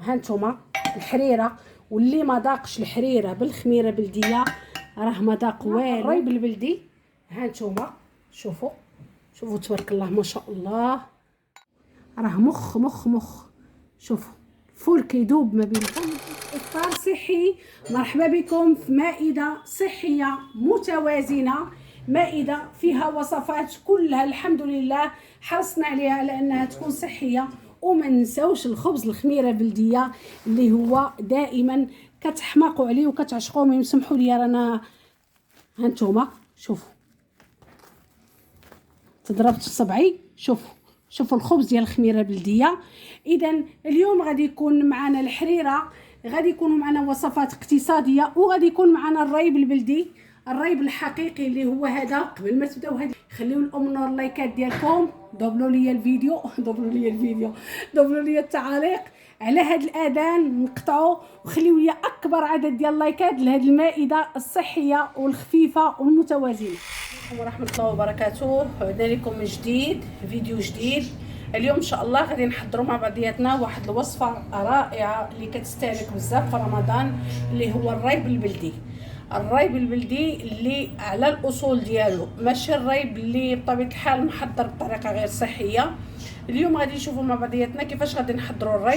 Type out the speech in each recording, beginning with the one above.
ها نتوما الحريره، واللي ما ذاقش الحريره بالخميره بلديه راه ما ذاق والو. الريب البلدي ها نتوما شوفوا تبارك الله ما شاء الله، راه مخ مخ مخ. شوفوا الفول كيدوب ما بينكم. افطار صحي، مرحبا بكم في مائده صحيه متوازنه، مائده فيها وصفات كلها الحمد لله حرصنا عليها على انها تكون صحيه. وما ننساوش الخبز الخميره بلديه اللي هو دائما كتحماقوا عليه وكتعشقوه. ما يسمحوا لي رانا ها نتوما شوفوا تضربت صبعي. شوفوا الخبز ديال الخميره بلديه. اذا اليوم غادي يكون معنا الحريره، غادي يكونوا معنا وصفات اقتصاديه، وغادي يكون معنا الريب البلدي، الريب الحقيقي اللي هو هذا. قبل ما تبداو خليو لكم نور اللايكات ديالكم، دبلوا لي الفيديو دبلوا لي التعاليق على هذا الاذان، نقطعوا وخليو لي اكبر عدد ديال اللايكات لهذه المائده الصحيه والخفيفه والمتوازنه. ورحمه الله وبركاته. عدنا لكم من جديد فيديو جديد. اليوم ان شاء الله غادي نحضروا مع بعضياتنا واحد الوصفه رائعه اللي كتستهلك بزاف في رمضان، اللي هو الريب البلدي. الريب البلدي اللي على الاصول ديالو، ماشي الريب اللي بطبيعه الحال محضر بطريقه غير صحيه. اليوم غادي نشوفوا مع بعضياتنا كيفاش غادي نحضروا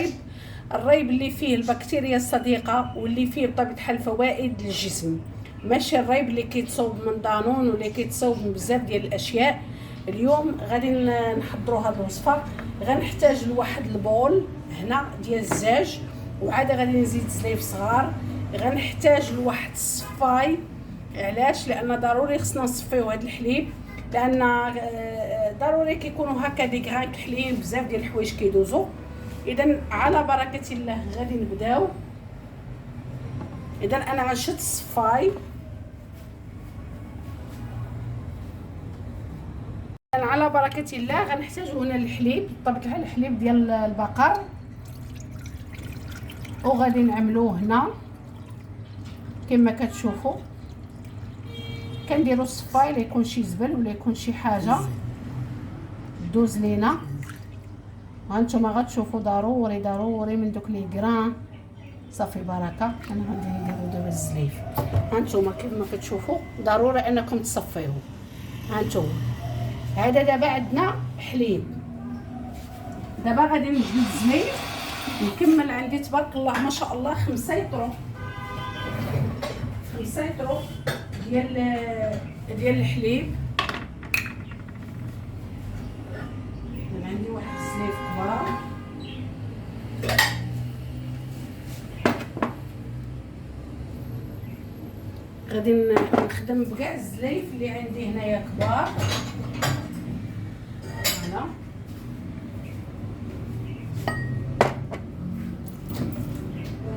الريب اللي فيه البكتيريا الصديقه، واللي فيه بطبيعه الحال فوائد للجسم، ماشي الريب اللي كيتصوب من دانون واللي كيتصوب من بزاف ديال الاشياء. اليوم غادي نحضروا هذه الوصفه. غنحتاج لواحد البول هنا ديال الزاج، وعاد غادي نزيد زليف صغار. غنحتاج لواحد الصفاي. علاش؟ لان ضروري خصنا نصفيو هذا الحليب، لان ضروري كيكونوا هكا دي غران كحلين، بزاف ديال الحوايج كيدوزو. اذا على بركه الله غادي نبداو. اذا انا غنشد الصفاي. على بركه الله غنحتاجو هنا الحليب، بطبيعه الحال الحليب ديال البقر، وغادي نعملوه هنا كما كتشوفوا. كنديروا الصفاي لا يكون شي زبل ولا يكون شي حاجه دوز لينا. هانتوما غتشوفوا ضروري من دوك لي غران. صافي بركه. انا غادي نديرو دابا الزليف. هانتوما كما كتشوفوا ضروري انكم تصفيوه. هانتوما هذا دابا عندنا حليب. دابا غادي نجيب الزليف نكمل. عندي تبارك الله ما شاء الله 5 لتر ديال الحليب. انا عندي واحد الزليف كبار. غادي نخدم بكاع الزليف اللي عندي هنايا كبار. هنا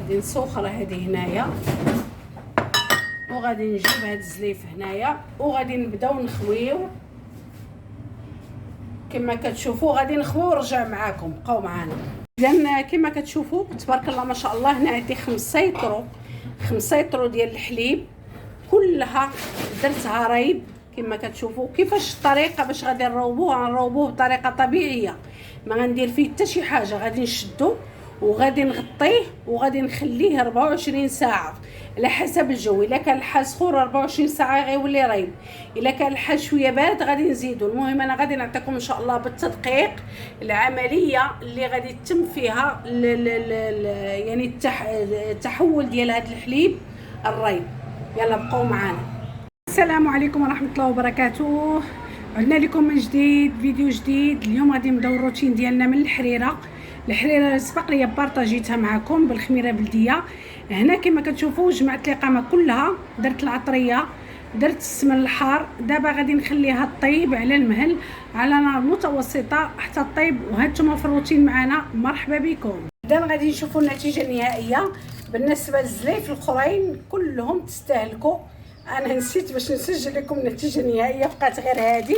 غادي نسوخر هذه هنايا، وغادي نجيب هاد الزليف هنايا، وغادي نبداو نخويو كما كتشوفوا. غادي نخويو ونرجع معاكم، بقاو معنا. اذا كما كتشوفوا تبارك الله ما شاء الله هنا عندي 5 لتر ديال الحليب، كلها درتها ريب كما كتشوفوا. كيفاش الطريقه باش غادي نروبوه بطريقه طبيعيه، ما غندير فيه حتى شي حاجه. غادي نشدو وغادي نغطيه وغادي نخليه 24 ساعه على حسب الجو. الا كان الحال سخون 24 ساعه غيولي ريب، الا كان الحال شويه بارد غادي نزيدو. المهم انا غادي نعطيكم ان شاء الله بالتدقيق العمليه اللي غادي تتم فيها يعني التحول ديال هذا الحليب الريب. يلا بقاو معنا. السلام عليكم ورحمه الله وبركاته. عدنا لكم من جديد فيديو جديد. اليوم غادي نبداو الروتين ديالنا من الحريره سبق لي بارطاجيتها معكم بالخميره بلديه. هنا كما كتشوفوا جمعت القامه كلها، درت العطريه، درت السمن الحار. دابا غادي نخليها طيب على المهل على نار متوسطه حتى طيب. وهانتوما في الروتين معنا، مرحبا بكم. اذا غادي نشوفوا النتيجه النهائيه. بالنسبه للزليف الاخرين كلهم تستهلكوا. انا نسيت باش نسجل لكم النتيجه النهائيه، بقات غير هذه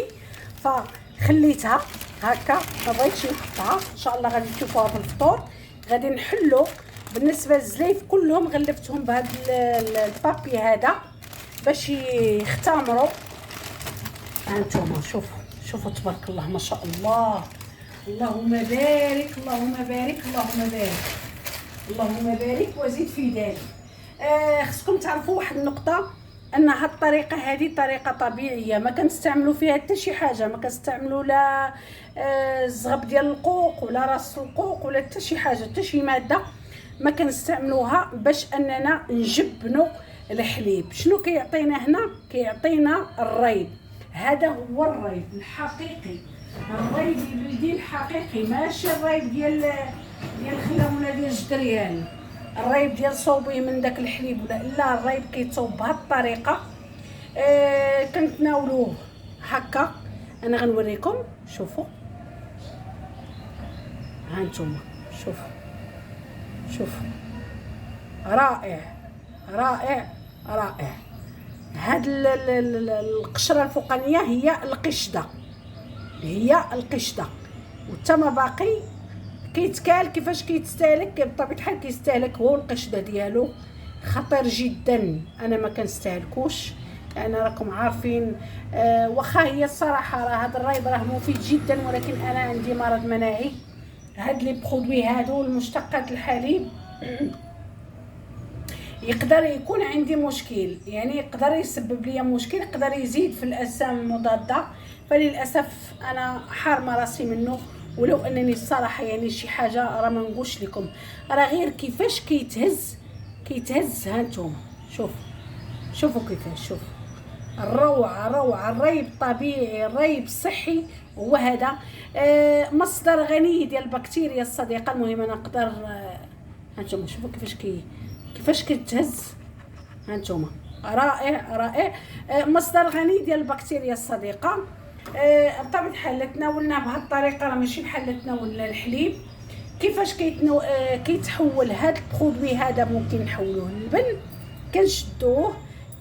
فخليتها هكا، ما بغيتش نحطها. ان شاء الله غادي تشوفوها في الفطور. غادي نحلو بالنسبه للزليف كلهم غلفتهم بهذا البابي هذا باش يختمروا. هانتوما شوفوا تبارك الله ما شاء الله. اللهم بارك اللهم بارك اللهم بارك. اللهم بارك وزيد في ذلك. خصكم تعرفوا واحد النقطه، ان هاد الطريقه هذه طريقه طبيعيه، ما كنستعملوا فيها حتى شي حاجه، ما كنستعملوا لا الزغب ديال القوق ولا راس القوق ولا حتى شي حاجه، حتى شي ماده ما كنستعملوها باش اننا نجبنوا الحليب. شنو كيعطينا هنا؟ كيعطينا الريب. هذا هو الريب الحقيقي، الريب البلدي الحقيقي، ماشي الريب ديال الخيام ولا ديال الجدريان، الريب ديال صوبيه من داك الحليب ولا لا. الريب كيتصوب بهذه الطريقه. كنتناولوه هكا. انا غنوريكم، شوفوا ها نتوما، شوفوا رائع رائع رائع. هاد القشره الفوقانيه هي القشده، والتما باقي كيتكال. كيفاش كيتستهلك؟ بطبيعه الحال كيستهلك هو القشده ديالو، خطير جدا. انا ما كنستهلكوش لان راكم عارفين. واخا هي الصراحه راه هذا الريب راه مفيد جدا، ولكن انا عندي مرض مناعي. هاد لي برودوي هادو المشتقات الحليب يقدر يكون عندي مشكل، يعني يقدر يسبب لي مشكل، يقدر يزيد في الاجسام المضاده. فللاسف انا حارمه راسي منه. ولو انني الصراحه يعني شي حاجه راه ما نقولش لكم، راه غير كيفاش كيتهز. ها نتوما شوفوا كيفاش، شوفوا الروعه. الريب الطبيعي، الريب الصحي هو هذا. مصدر غني ديال البكتيريا الصديقه. المهم انا نقدر هانتوما شوفوا كيفاش كتهز. هانتوما رائع. مصدر غني ديال البكتيريا الصديقه. بطبيعه الحال تناولناه بهذه الطريقه، راه ماشي بحال تناول الحليب. كيفاش كيتحول هذا البرودوي هذا؟ ممكن نحولوه للبن، كنشدوه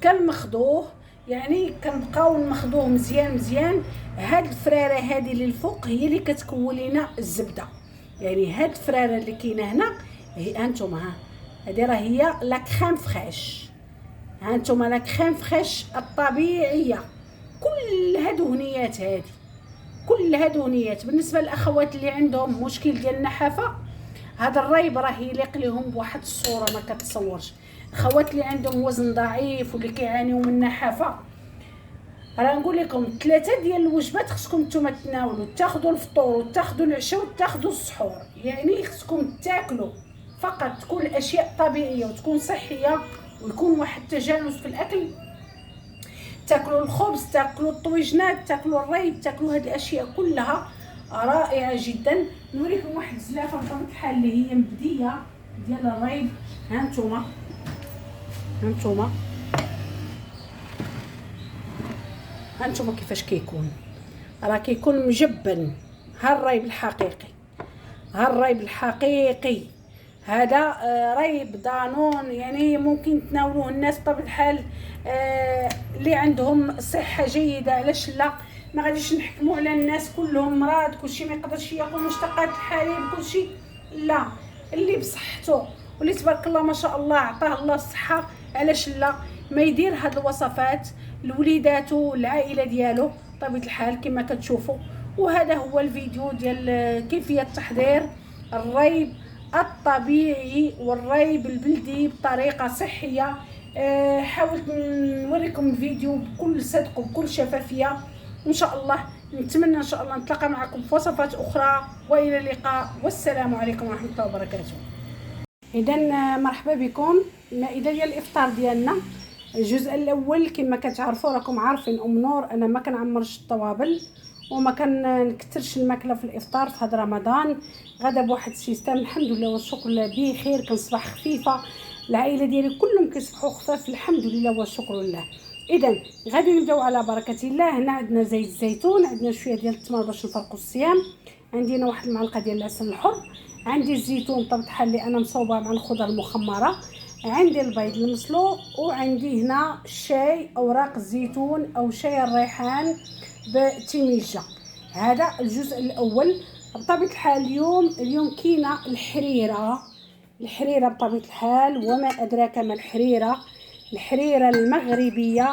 كنمخضوه، يعني كنبقاو نمخضوه مزيان. هاد الفراره هذه اللي الفوق هي اللي كتكون لنا الزبده. يعني هاد الفراره اللي كاينه هنا هي هانتوما، هذه راه هي لا كريم فريش. هانتوما لا كريم فريش الطبيعيه، كلها دهنيات. هذه كلها دهنيات. بالنسبه للاخوات اللي عندهم مشكل ديال النحافه، هذا الريب راه يليق لهم بواحد الصوره ما كتصورش. اخوات اللي عندهم وزن ضعيف واللي كيعانيوا من النحافه، راه نقول لكم 3 ديال الوجبات خصكم نتوما تناولوا. تاخذوا الفطور وتاخذوا العشاء وتاخذوا السحور، يعني خصكم تاكلوا فقط. تكون الاشياء طبيعيه وتكون صحيه ويكون واحد التجانس في الاكل. تاكلوا الخبز، تاكلوا الطويجنات، تاكلوا الريب، تاكلوا هذه الاشياء كلها رائعه جدا. نوريكم واحد الزلافه بطبيعه الحال اللي هي مبديه ديال الريب. هانتوما كيفاش كيكون، راه كيكون مجبن. ها الريب الحقيقي، هذا ريب دانون. يعني ممكن تناولوه الناس بطبيعه الحال اللي عندهم صحه جيده. علاش لا؟ ما غاديش نحكموا على الناس كلهم مرض، كلشي ما يقدرش ياكل مشتقات الحليب، كلشي لا. اللي بصحته واللي تبارك الله ما شاء الله عطاه الله الصحه، علاش لا ما يدير هاد الوصفات لوليداتو والعائله ديالو بطبيعه الحال كما كتشوفوا. وهذا هو الفيديو ديال كيفيه تحضير الريب الطبيعي والريب البلدي بطريقه صحيه. حاولت نوريكم الفيديو بكل صدق وبكل شفافيه. ان شاء الله نتمنى ان شاء الله نتلاقى معكم في وصفات اخرى، والى اللقاء، والسلام عليكم ورحمه الله وبركاته. اذا مرحبا بكم. المائده ديال الافطار ديالنا، الجزء الاول كما كتعرفوا راكم عارفين ام نور انا ما كنعمرش الطوابل وما كنكثرش الماكله في الافطار في هذا رمضان. غدا بواحد السيستم الحمد لله والشكر لله بخير، كنصبح خفيفه، العائله ديالي كلهم كيصبحوا خفاف الحمد لله والشكر لله. اذا غادي نبداو على بركه الله. هنا عندنا زيت الزيتون، عندنا شويه ديال التمر باش نفرقوا الصيام، عندي هنا واحد المعلقه ديال العسل الحر، عندي الزيتون بطبيعه الحال اللي انا مصوبه مع الخضر المخمره، عندي البيض المسلوق، وعندي هنا شاي اوراق الزيتون او شاي الريحان بتيميجه. هذا الجزء الاول. بطبيعه الحال اليوم كاينه الحريره بطبيعه الحال، وما ادراك ما الحريره المغربيه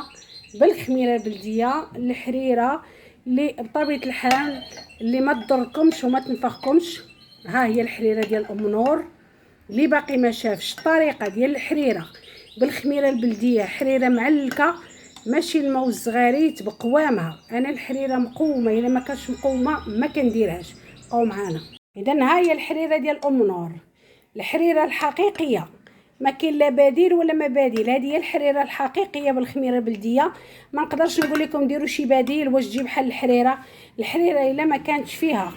بالخميره البلديه، الحريره اللي بطبيعه الحال اللي ما تضركمش وما تنفخكمش. ها هي الحريره ديال ام نور، اللي باقي ما شافش الطريقه ديال الحريره بالخميره البلديه، حريره معلكه ماشي الماء الصغاريت بقوامها. انا الحريره مقومه، الا ما كانش مقومه ما كنديرهاش. بقاو معانا. اذا ها هي الحريره ديال ام نور، الحريره الحقيقيه، ما كاين لا بديل ولا ما بديل. هذه هي الحريره الحقيقيه بالخميره البلديه. ما نقدرش نقول لكم ديروا شي بديل واش تجي بحال الحريره. الحريره الا ما كانتش فيها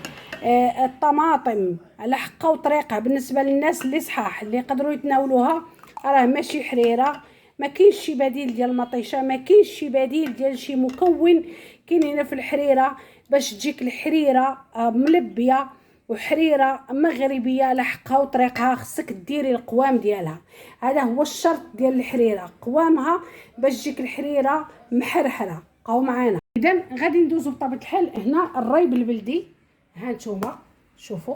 الطماطم على حقها وطريقها بالنسبه للناس اللي صحاح اللي يقدروا يتناولوها، راه ماشي حريره. ما كاينش شي بديل ديال المطيشه، ما كاينش شي بديل ديال شي مكون كاين في الحريره باش تجيك الحريره ملبيه وحريره مغربيه على حقها وطريقها. خصك ديري القوام ديالها، هذا هو الشرط ديال الحريره، قوامها باش تجيك الحريره محرحره. بقاو معانا. اذا غادي ندوزو بطبيعه الحال هنا الريب البلدي. ها نتوما شوفوا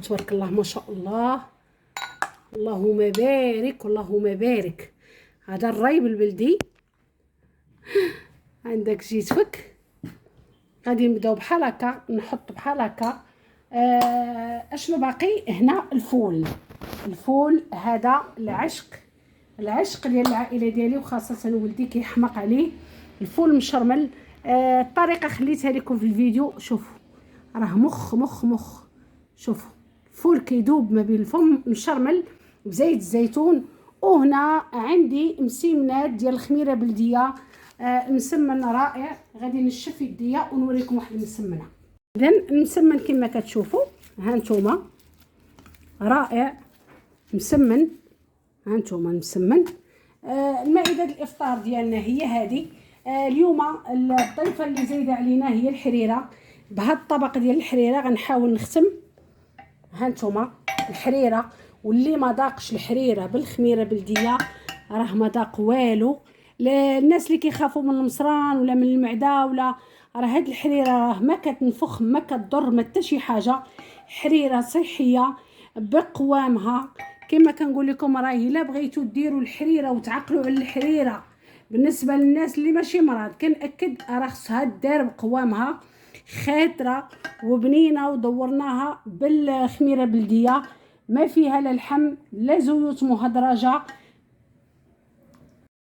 تبارك الله ما شاء الله، اللهم بارك اللهم بارك. هذا الريب البلدي عندك جيتفك. غادي نبداو بحال هكا، نحط بحال هكا. اشنو باقي هنا؟ الفول هذا العشق ديال العائله ديالي، وخاصه ولدي كيحمق عليه الفول مشرمل. الطريقه خليتها لكم في الفيديو. شوفوا راه مخ. شوفوا الفول كيدوب ما بين الفم مشرمل بزيت الزيتون. وهنا عندي مسمنات ديال الخميره بلديه، مسمن رائع. غادي نشف يديا ونوريكم واحد المسمنه. اذا المسمن كما كتشوفوا ها نتوما رائع مسمن. ها نتوما المسمن. المائده الافطار ديالنا هي هذه. اليوم الضيفه اللي زايده علينا هي الحريره. بهذا الطبق ديال الحريره غنحاول نختم. ها نتوما الحريره، واللي ما ذاقش الحريره بالخميره بلديه راه ما ذاق والو. الناس اللي كيخافوا من المصران ولا من المعده ولا، راه هاد الحريره راه ما كتنفخ ما كتضر ما حتى شي حاجه. حريره صحيه بقوامها. كما كنقول لكم راه الا بغيتو ديروا الحريره وتعقلوا على الحريره بالنسبه للناس اللي ماشي مرض، كنأكد راه خصها دار بقوامها خاطره وبنينه، ودورناها بالخميره بلديه ما فيها لا لحم لا زيوت مهدرجه